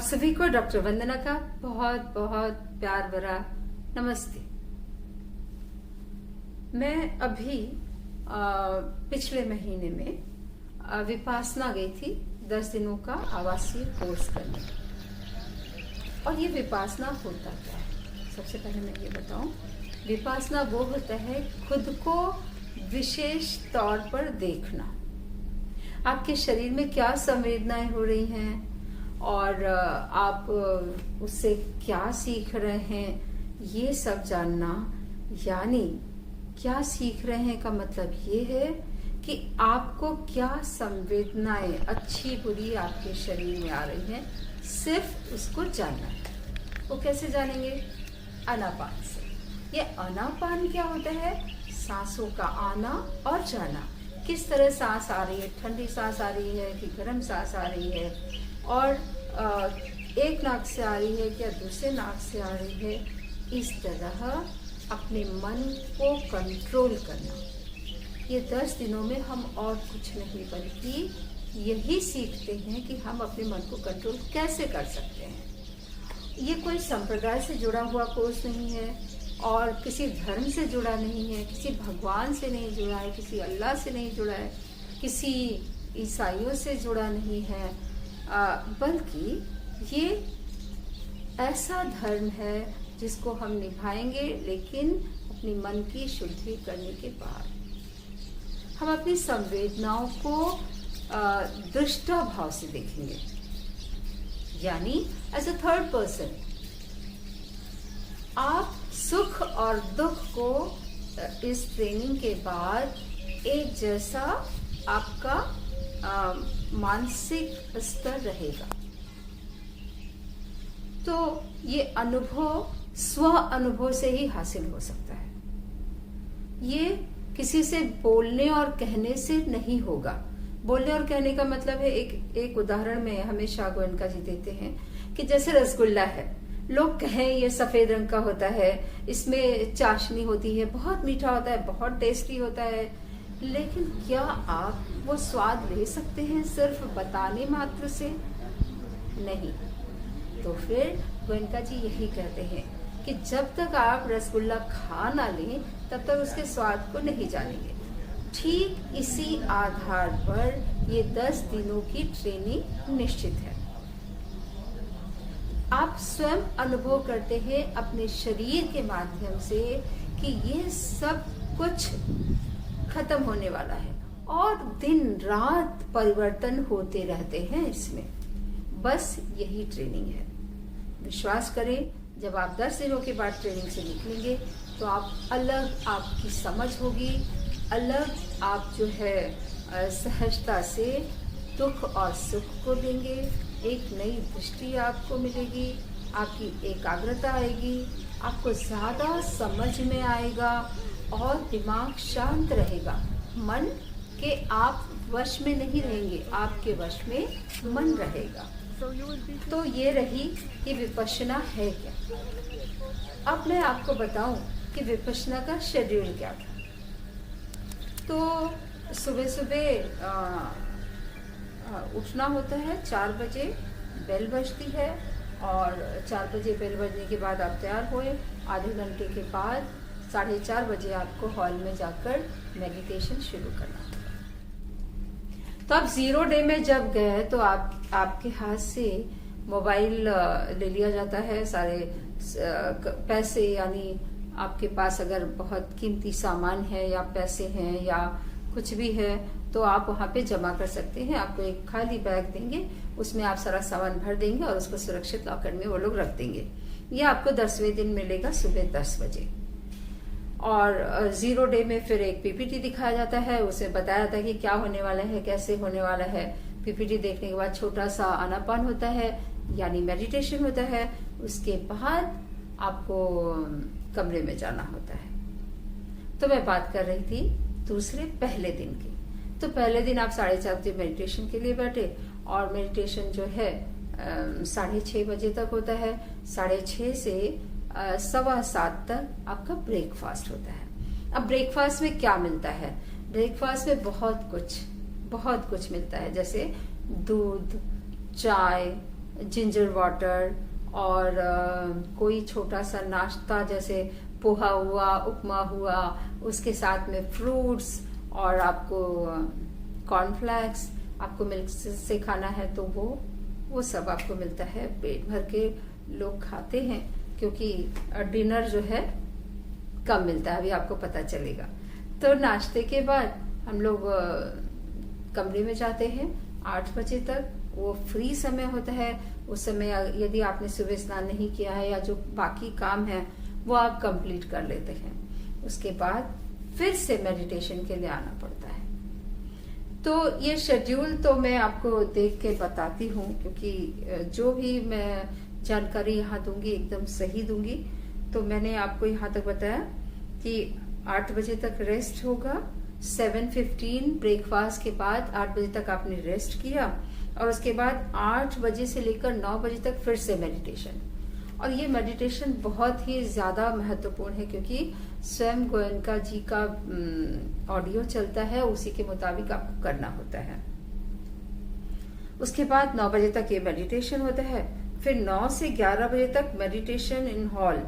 सभी को डॉक्टर वंदना का बहुत बहुत प्यार भरा नमस्ते। मैं अभी पिछले महीने में विपासना गई थी 10 दिनों का आवासीय कोर्स करने। और ये विपासना होता क्या है? सबसे पहले मैं ये बताऊं, विपासना वो होता है खुद को विशेष तौर पर देखना। आपके शरीर में क्या संवेदनाएं हो रही हैं और आप उससे क्या सीख रहे हैं, ये सब जानना। यानी क्या सीख रहे हैं का मतलब ये है कि आपको क्या संवेदनाएं अच्छी बुरी आपके शरीर में आ रही हैं, सिर्फ उसको जानना है। वो कैसे जानेंगे? आनापान से। ये आनापान क्या होता है? सांसों का आना और जाना। किस तरह सांस आ रही है, ठंडी सांस आ रही है कि गर्म सांस आ रही है, और एक नाक से आ रही है क्या दूसरे नाक से आ रही है। इस तरह अपने मन को कंट्रोल करना। ये 10 दिनों में हम और कुछ नहीं बल्कि यही सीखते हैं कि हम अपने मन को कंट्रोल कैसे कर सकते हैं। ये कोई संप्रदाय से जुड़ा हुआ कोर्स नहीं है और किसी धर्म से जुड़ा नहीं है, किसी भगवान से नहीं जुड़ा है, किसी अल्लाह से नहीं जुड़ा है, किसी ईसाइयों से जुड़ा नहीं है, बल्कि ये ऐसा धर्म है जिसको हम निभाएंगे, लेकिन अपनी मन की शुद्धि करने के बाद हम अपनी संवेदनाओं को दृष्टा भाव से देखेंगे, यानी एज अ थर्ड पर्सन। आप सुख और दुख को इस ट्रेनिंग के बाद एक जैसा आपका मानसिक स्तर रहेगा। तो ये अनुभव स्व अनुभव से ही हासिल हो सकता है। ये किसी से बोलने और कहने से नहीं होगा। बोलने और कहने का मतलब है, एक उदाहरण में हमेशा गोयनका जी देते हैं कि जैसे रसगुल्ला है, लोग कहें ये सफेद रंग का होता है, इसमें चाशनी होती है, बहुत मीठा होता है, बहुत टेस्टी होता है, लेकिन क्या आप वो स्वाद ले सकते हैं सिर्फ बताने मात्र से? नहीं। तो फिर गोयनका जी यही कहते हैं कि जब तक आप रसगुल्ला खा ना लें तब तक उसके स्वाद को नहीं जानेंगे। ठीक इसी आधार पर ये 10 दिनों की ट्रेनिंग निश्चित है। आप स्वयं अनुभव करते हैं अपने शरीर के माध्यम से कि ये सब कुछ खत्म होने वाला है और दिन रात परिवर्तन होते रहते हैं इसमें। बस यही ट्रेनिंग है। विश्वास करें, जब आप 10 दिनों के बाद ट्रेनिंग से निकलेंगे तो आप अलग, आपकी समझ होगी अलग, आप जो है सहजता से दुख और सुख को देंगे, एक नई दृष्टि आपको मिलेगी, आपकी एकाग्रता आएगी, आपको ज्यादा समझ में आएगा और दिमाग शांत रहेगा। मन के आप वश में नहीं रहेंगे, आपके वश में मन रहेगा। तो ये रही कि विपश्यना है क्या। अब मैं आपको बताऊं कि विपश्यना का शेड्यूल क्या था। तो सुबह सुबह उठना होता है, 4 बजे बेल बजती है और 4 बजे बेल बजने के बाद आप तैयार हुए। आधे घंटे के बाद 4:30 बजे आपको हॉल में जाकर मेडिटेशन शुरू करना होगा। तो आप 0 डे में जब गए तो आपके हाथ से मोबाइल ले लिया जाता है, सारे पैसे, यानी आपके पास अगर बहुत कीमती सामान है या पैसे हैं या कुछ भी है तो आप वहां पे जमा कर सकते हैं। आपको एक खाली बैग देंगे, उसमें आप सारा सामान भर देंगे और उसको सुरक्षित लॉकर में वो लोग रख देंगे। ये आपको 10वें दिन मिलेगा सुबह 10 बजे। और 0 डे में फिर एक पीपीटी दिखाया जाता है, उसे बताया जाता है कि क्या होने वाला है, कैसे होने वाला है। पीपीटी देखने के बाद छोटा सा आनापान होता है, यानी मेडिटेशन होता है। उसके बाद आपको कमरे में जाना होता है। तो मैं बात कर रही थी पहले दिन की। तो पहले दिन आप 4:30 बजे मेडिटेशन के लिए बैठे और मेडिटेशन जो है 6:30 बजे तक होता है। 6:30 से 7:15 तक आपका ब्रेकफास्ट होता है। अब ब्रेकफास्ट में क्या मिलता है? ब्रेकफास्ट में बहुत कुछ मिलता है, जैसे दूध, चाय, जिंजर वाटर और कोई छोटा सा नाश्ता जैसे पोहा हुआ, उपमा हुआ, उसके साथ में फ्रूट्स और आपको कॉर्नफ्लेक्स, आपको मिल्क से खाना है तो वो सब आपको मिलता है। पेट भर के लोग खाते हैं क्योंकि डिनर जो है कम मिलता है, अभी आपको पता चलेगा। तो नाश्ते के बाद हम लोग कमरे में जाते हैं 8 बजे तक। वो फ्री समय होता है, उस समय यदि आपने सुबह स्नान नहीं किया है या जो बाकी काम है वो आप कंप्लीट कर लेते हैं। उसके बाद फिर से मेडिटेशन के लिए आना पड़ता है। तो ये शेड्यूल तो मैं आपको देख के बताती हूँ, क्योंकि जो भी मैं जानकारी यहाँ दूंगी एकदम सही दूंगी। तो मैंने आपको यहाँ तक बताया कि 8 बजे तक रेस्ट होगा, 7:15 ब्रेकफास्ट के बाद 8 बजे तक आपने रेस्ट किया और उसके बाद 8 बजे से लेकर 9 बजे तक फिर से मेडिटेशन। और ये मेडिटेशन बहुत ही ज्यादा महत्वपूर्ण है क्योंकि स्वयं गोयनका जी का ऑडियो चलता है, उसी के मुताबिक आपको करना होता है। उसके बाद 9 बजे तक ये मेडिटेशन होता है। फिर 9 से 11 बजे तक मेडिटेशन इन हॉल,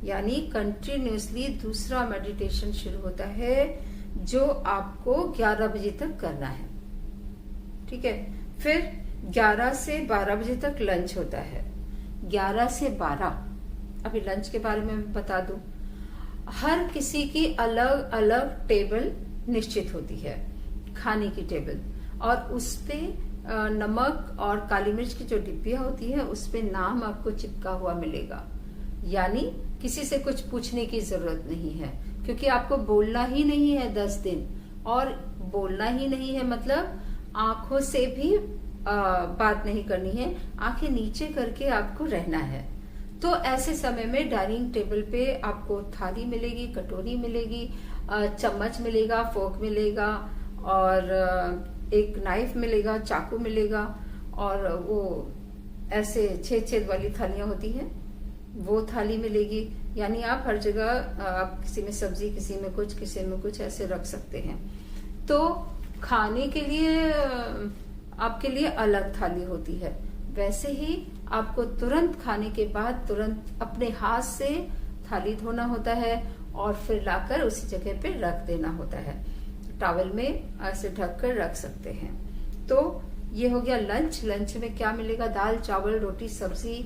यानी कंटिन्यूसली दूसरा मेडिटेशन शुरू होता है जो आपको 11 बजे तक करना है। ठीक है। फिर 11 से 12 बजे तक लंच होता है। 11 से 12, अभी लंच के बारे में बता दूं, हर किसी की अलग अलग टेबल निश्चित होती है, खाने की टेबल, और उस पे नमक और काली मिर्च की जो डिब्बियां होती है उस पे नाम आपको चिपका हुआ मिलेगा। यानी किसी से कुछ पूछने की जरूरत नहीं है, क्योंकि आपको बोलना ही नहीं है 10 दिन। और बोलना ही नहीं है मतलब आंखों से भी बात नहीं करनी है, आंखें नीचे करके आपको रहना है। तो ऐसे समय में डाइनिंग टेबल पे आपको थाली मिलेगी, कटोरी मिलेगी, चम्मच मिलेगा, फोर्क मिलेगा और एक नाइफ मिलेगा, चाकू मिलेगा, और वो ऐसे छेद वाली थालियां होती हैं वो थाली मिलेगी। यानी आप हर जगह आप किसी में सब्जी, किसी में कुछ, किसी में कुछ ऐसे रख सकते हैं। तो खाने के लिए आपके लिए अलग थाली होती है। वैसे ही आपको तुरंत खाने के बाद तुरंत अपने हाथ से थाली धोना होता है और फिर लाकर उसी जगह पे रख देना होता है। टॉवल में ऐसे ढककर रख सकते हैं। तो ये हो गया लंच। लंच में क्या मिलेगा? दाल, चावल, रोटी, सब्जी,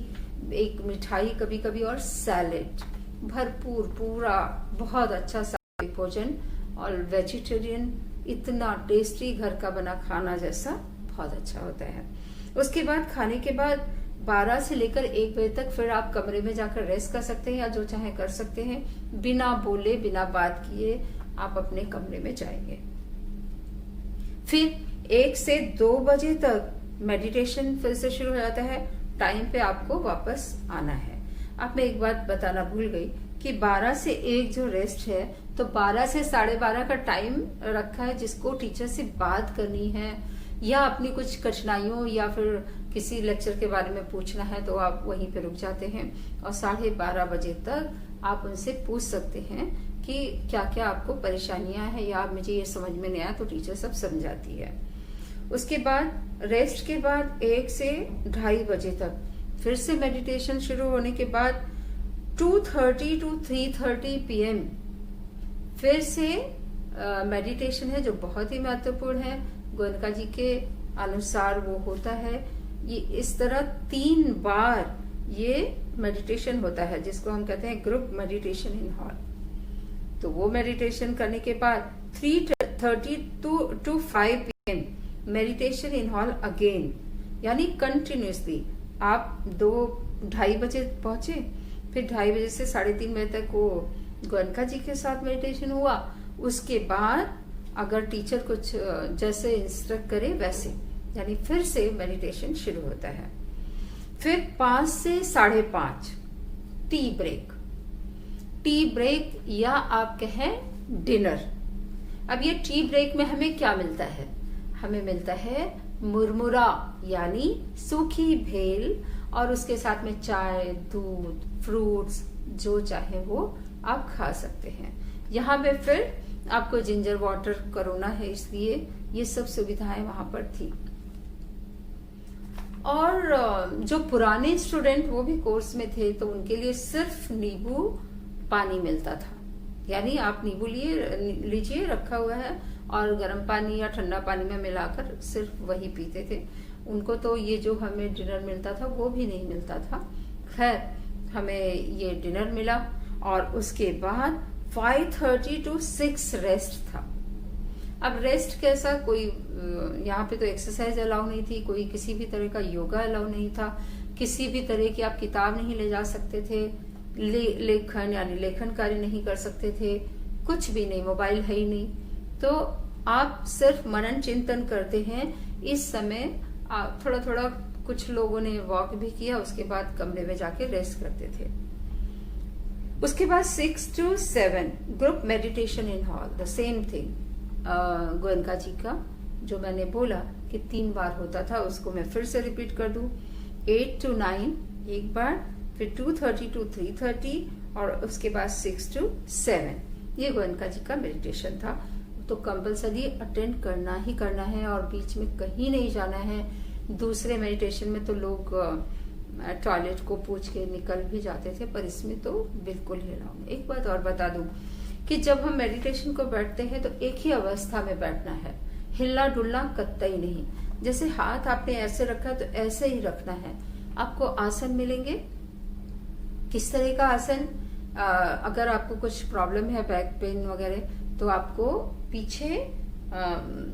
एक मिठाई कभी कभी और सैलेड, भरपूर पूरा बहुत अच्छा सात्विक भोजन और वेजिटेरियन, इतना टेस्टी घर का बना खाना जैसा बहुत अच्छा होता है। उसके बाद खाने के बाद 12 से लेकर 1 बजे तक फिर आप कमरे में जाकर रेस्ट कर सकते हैं या जो चाहे कर सकते हैं। बिना बोले, बिना बात किए आप अपने कमरे में जाएंगे। फिर 1 से 2 बजे तक मेडिटेशन फिर से शुरू हो जाता है। टाइम पे आपको वापस आना है। अब मैं एक बात बताना भूल गई कि 12 से 1 जो रेस्ट है, तो 12 से 12:30 का टाइम रखा है जिसको टीचर से बात करनी है या अपनी कुछ कठिनाइयों या फिर किसी लेक्चर के बारे में पूछना है तो आप वहीं पे रुक जाते हैं और 12:30 बजे तक आप उनसे पूछ सकते हैं कि क्या क्या आपको परेशानियां हैं या मुझे ये समझ में नहीं आया, तो टीचर सब समझाती है। उसके बाद रेस्ट के बाद 1 से 2:30 बजे तक फिर से मेडिटेशन शुरू होने के बाद 2:30 to 3:30 PM फिर से मेडिटेशन है जो बहुत ही महत्वपूर्ण है। गोयनका जी के अनुसार वो होता है। ये इस तरह 3 बार ये मेडिटेशन होता है जिसको हम कहते हैं ग्रुप मेडिटेशन इन हॉल। तो वो मेडिटेशन करने के बाद 3:30 to 5 PM meditation in hall again, यानी कंटिन्यूसली। आप 2-2:30 बजे पहुंचे, फिर 2:30 बजे से 3:30 बजे तक वो गोयनका जी के साथ मेडिटेशन हुआ। उसके बाद अगर टीचर कुछ जैसे इंस्ट्रक्ट करे वैसे, यानी फिर से मेडिटेशन शुरू होता है। फिर 5 से 5:30 टी ब्रेक, टी ब्रेक या आप कहें डिनर। अब ये टी ब्रेक में हमें क्या मिलता है? हमें मिलता है मुरमुरा, यानी सूखी भेल, और उसके साथ में चाय, दूध, फ्रूट्स, जो चाहे वो आप खा सकते हैं। यहाँ पे फिर आपको जिंजर वाटर कोरोना है, इसलिए ये सब सुविधाएं वहां पर थी। और जो पुराने स्टूडेंट वो भी कोर्स में थे तो उनके लिए सिर्फ नींबू पानी मिलता था, यानी आप नींबू लीजिए रखा हुआ है और गर्म पानी या ठंडा पानी में मिलाकर सिर्फ वही पीते थे। उनको तो ये जो हमें डिनर मिलता था वो भी नहीं मिलता था। खैर हमें ये डिनर मिला और उसके बाद 5:30 to 6 रेस्ट था। अब रेस्ट कैसा, कोई यहाँ पे तो एक्सरसाइज अलाउ नहीं थी, कोई किसी भी तरह का योगा अलाउ नहीं था, किसी भी तरह की आप किताब नहीं ले जा सकते थे, लेखन यानी लेखन कार्य नहीं कर सकते थे, कुछ भी नहीं, मोबाइल है ही नहीं। तो आप सिर्फ मनन चिंतन करते हैं। इस समय आप थोड़ा थोड़ा, कुछ लोगों ने वॉक भी किया, उसके बाद कमरे में जाके रेस्ट करते थे। उसके बाद 6 to 7 group meditation in hall, the same thing. Goenka ji का जो मैंने बोला कि 3 बार होता था, उसको मैं फिर से रिपीट कर दूं। 8 to 9 एक बार, फिर 2:30 to 3:30 और उसके बाद 6 to 7। ये गोयनका जी का मेडिटेशन था। तो कंपलसरी अटेंड करना ही करना है और बीच में कहीं नहीं जाना है। दूसरे मेडिटेशन में तो लोग टॉयलेट को पूछ के निकल भी जाते थे, पर इसमें तो बिल्कुल ही अलाउ नहीं। एक बात और बता दूं कि जब हम मेडिटेशन को बैठते हैं तो एक ही अवस्था में बैठना है, हिलना डुलना कतई नहीं। जैसे हाथ आपने ऐसे रखा तो ऐसे ही रखना है। आपको आसन मिलेंगे, किस तरह का आसन, अगर आपको कुछ प्रॉब्लम है, बैक पेन वगैरह, तो आपको पीछे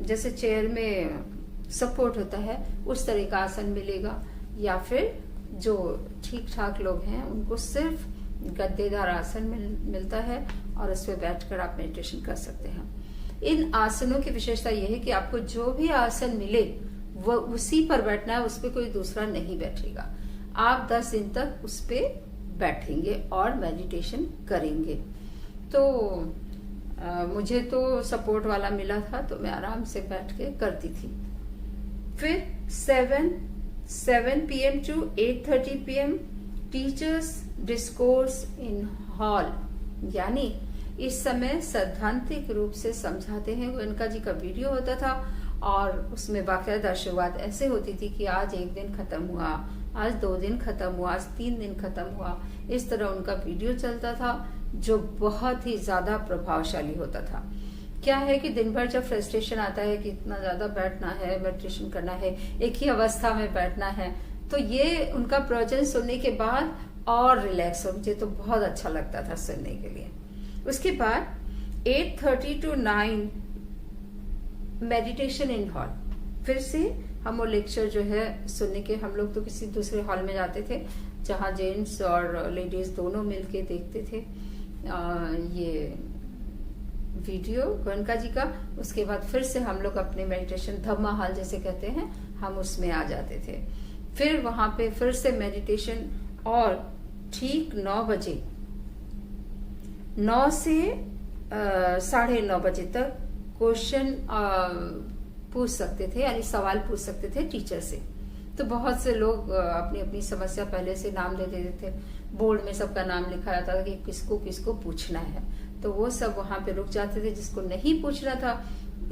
जैसे चेयर में सपोर्ट होता है उस तरह का आसन मिलेगा, या फिर जो ठीक ठाक लोग हैं उनको सिर्फ गद्देदार आसन मिलता है और उस पर बैठकर आप मेडिटेशन कर सकते हैं। इन आसनों की विशेषता यह है कि आपको जो भी आसन मिले वो उसी पर बैठना है, उस पर कोई दूसरा नहीं बैठेगा। आप 10 दिन तक उस पर बैठेंगे और मेडिटेशन करेंगे। तो मुझे तो सपोर्ट वाला मिला था तो मैं आराम से बैठ के करती थी। फिर 7 PM to 8:30 PM teachers discourse in hall, यानी इस समय सैद्धांतिक रूप से समझाते हैं। गोयनका जी का वीडियो होता था और उसमें बाकायदा शुरुआत ऐसे होती थी कि आज 1 दिन खत्म हुआ, आज 2 दिन खत्म हुआ, आज 3 दिन खत्म हुआ। इस तरह उनका वीडियो चलता था जो बहुत ही ज्यादा प्रभावशाली होता था। क्या है कि दिन भर जब फ्रस्ट्रेशन आता है कि इतना ज्यादा बैठना है, मेडिटेशन करना है, एक ही अवस्था में बैठना है, तो ये उनका प्रवचन सुनने के बाद और रिलैक्स हो, मुझे तो बहुत अच्छा लगता था सुनने के लिए। उसके बाद 8:30 to 9 मेडिटेशन इन हॉल। फिर से हम वो लेक्चर जो है सुनने के, हम लोग तो किसी दूसरे हॉल में जाते थे जहाँ जेंट्स और लेडीज दोनों मिलके देखते थे ये वीडियो गोयनका जी का। उसके बाद फिर से हम लोग अपने मेडिटेशन, धम्मा हॉल जैसे कहते हैं, हम उसमें आ जाते थे। फिर वहां पे फिर से मेडिटेशन और ठीक 9 बजे, 9 से 9:30 बजे तक क्वेश्चन पूछ सकते थे, यानी सवाल पूछ सकते थे टीचर से। तो बहुत से लोग अपनी अपनी समस्या पहले से नाम दे देते थे, बोर्ड में सबका नाम लिखा जाता था कि किसको किसको पूछना है, तो वो सब वहां पे रुक जाते थे। जिसको नहीं पूछना था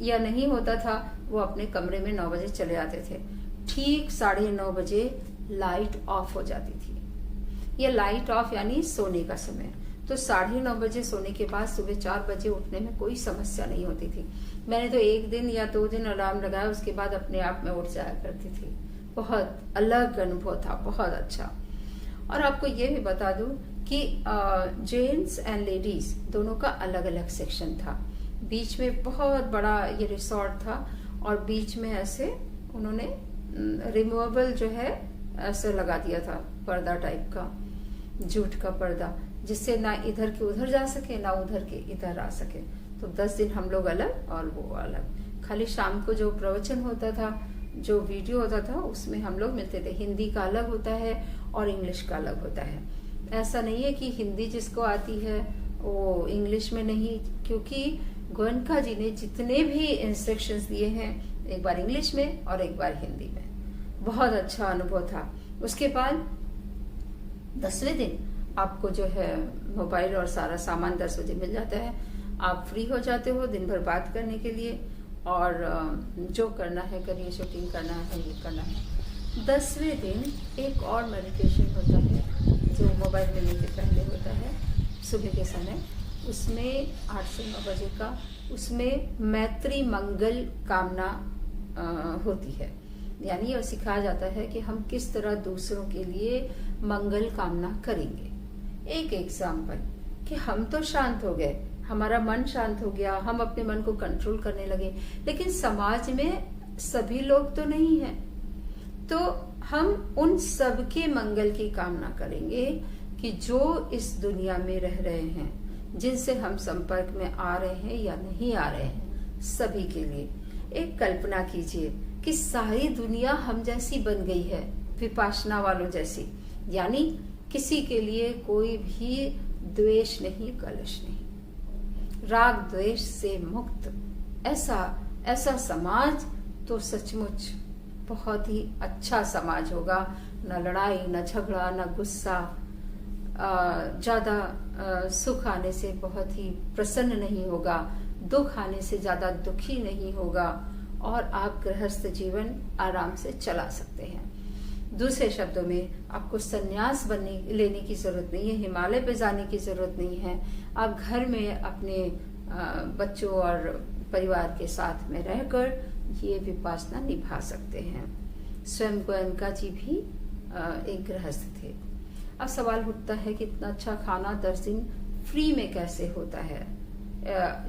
या नहीं होता था वो अपने कमरे में 9 बजे चले जाते थे। ठीक 9:30 बजे लाइट ऑफ हो जाती थी। ये लाइट ऑफ यानी सोने का समय। तो 9:30 बजे सोने के बाद सुबह 4 बजे उठने में कोई समस्या नहीं होती थी। मैंने तो 1 दिन या 2 दिन अलार्म लगाया, उसके बाद अपने आप में उठ जाया करती थी। बहुत अलग अनुभव था, बहुत अच्छा। और आपको ये भी बता दूं कि जेंट्स एंड लेडीज दोनों का अलग अलग सेक्शन था। बीच में बहुत बड़ा ये रिसोर्ट था और बीच में ऐसे उन्होंने रिमूवेबल जो है ऐसे लगा दिया था, पर्दा टाइप का, जूट का पर्दा, जिससे ना इधर के उधर जा सके ना उधर के इधर आ सके। तो 10 दिन हम लोग अलग और वो अलग। खाली शाम को जो प्रवचन होता था, जो वीडियो होता था, उसमें हम लोग मिलते थे। हिंदी का अलग होता है और इंग्लिश का अलग होता है। ऐसा नहीं है कि हिंदी जिसको आती है वो इंग्लिश में नहीं, क्योंकि गोयनका जी ने जितने भी इंस्ट्रक्शंस दिए हैं, एक बार इंग्लिश में और एक बार हिंदी में। बहुत अच्छा अनुभव था। उसके बाद 10वें दिन आपको जो है मोबाइल और सारा सामान 10 बजे मिल जाता है। आप फ्री हो जाते हो दिन भर बात करने के लिए और जो करना है करिए, शूटिंग करना है, ये करना है। 10वें दिन एक और मेडिटेशन होता है जो मोबाइल लेने के पहले होता है, सुबह के समय। उसमें 8 से 9 बजे का, उसमें मैत्री मंगल कामना होती है। यानी यह सिखाया जाता है कि हम किस तरह दूसरों के लिए मंगल कामना करेंगे। एक एग्जाम्पल कि हम तो शांत हो गए, हमारा मन शांत हो गया, हम अपने मन को कंट्रोल करने लगे, लेकिन समाज में सभी लोग तो नहीं हैं, तो हम उन सब के मंगल की कामना करेंगे कि जो इस दुनिया में रह रहे हैं, जिनसे हम संपर्क में आ रहे हैं या नहीं आ रहे हैं, सभी के लिए। एक कल्पना कीजिए कि सारी दुनिया हम जैसी बन गई है, विपासना वालों जैसी। यानी किसी के लिए कोई भी द्वेष नहीं, कलश नहीं, राग द्वेष से मुक्त ऐसा समाज तो सचमुच बहुत ही अच्छा समाज होगा। न लड़ाई, न झगड़ा, न गुस्सा, ज्यादा सुख आने से बहुत ही प्रसन्न नहीं होगा, दुख आने से ज्यादा दुखी नहीं होगा, और आप गृहस्थ जीवन आराम से चला सकते हैं। दूसरे शब्दों में, आपको संन्यास लेने की जरूरत नहीं है, हिमालय पे जाने की जरूरत नहीं है। आप घर में अपने बच्चों और परिवार के साथ में रहकर ये विपासना निभा सकते हैं। स्वयं गोयनका जी भी एक गृहस्थ थे। अब सवाल उठता है कि इतना अच्छा खाना 10 दिन फ्री में कैसे होता है?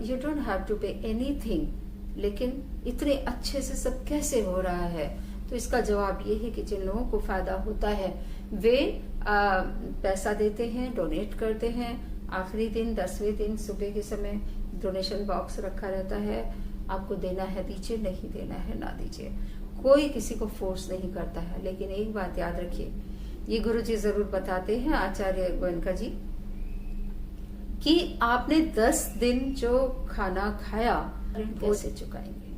You don't have to pay anything, लेकिन इतने अच्छे से सब कैसे हो रहा है? तो इसका जवाब ये है कि जिन लोगों को फायदा होता है वे पैसा देते हैं, डोनेट करते हैं। आखिरी दिन 10वें दिन सुबह के समय डोनेशन बॉक्स रखा रहता है, आपको देना है दीजिए, नहीं देना है ना दीजिए। कोई किसी को फोर्स नहीं करता है। लेकिन एक बात याद रखिए, ये गुरु जी जरूर बताते हैं, आचार्य गोयनका जी, कि आपने 10 दिन जो खाना खाया कैसे चुकाएंगे।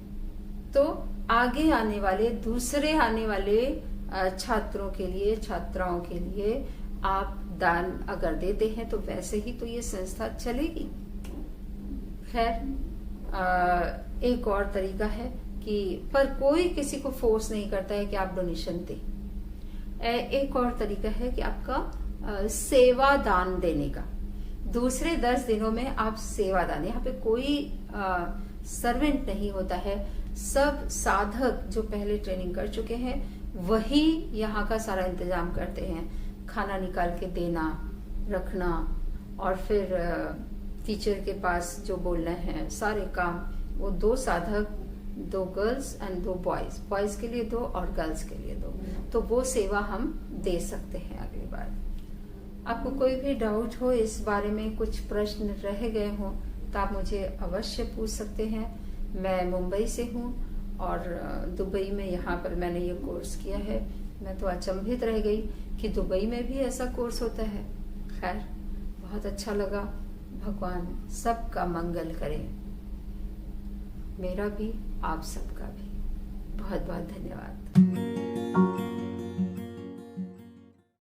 तो आगे आने वाले, दूसरे आने वाले छात्रों के लिए, छात्राओं के लिए आप दान अगर देते हैं तो वैसे ही तो ये संस्था चलेगी। खैर, एक और तरीका है कि पर कोई किसी को फोर्स नहीं करता है कि आप डोनेशन दें। एक और तरीका है कि आपका सेवा दान देने का। दूसरे 10 दिनों में आप सेवा दान, यहाँ पे कोई सर्वेंट नहीं होता है, सब साधक जो पहले ट्रेनिंग कर चुके हैं वही यहाँ का सारा इंतजाम करते हैं। खाना निकाल के देना, रखना, और फिर टीचर के पास जो बोलना है सारे काम, वो 2 साधक, 2 गर्ल्स एंड 2 बॉयज, बॉयज के लिए 2 और गर्ल्स के लिए 2। तो वो सेवा हम दे सकते हैं अगली बार। आपको कोई भी डाउट हो इस बारे में, कुछ प्रश्न रह गए हो, तो आप मुझे अवश्य पूछ सकते हैं। मैं मुंबई से हूँ और दुबई में यहाँ पर मैंने ये कोर्स किया है। मैं तो अचंभित रह गई कि दुबई में भी ऐसा कोर्स होता है। खैर, बहुत अच्छा लगा। भगवान सबका मंगल करे, मेरा भी, आप सबका भी। बहुत बहुत धन्यवाद।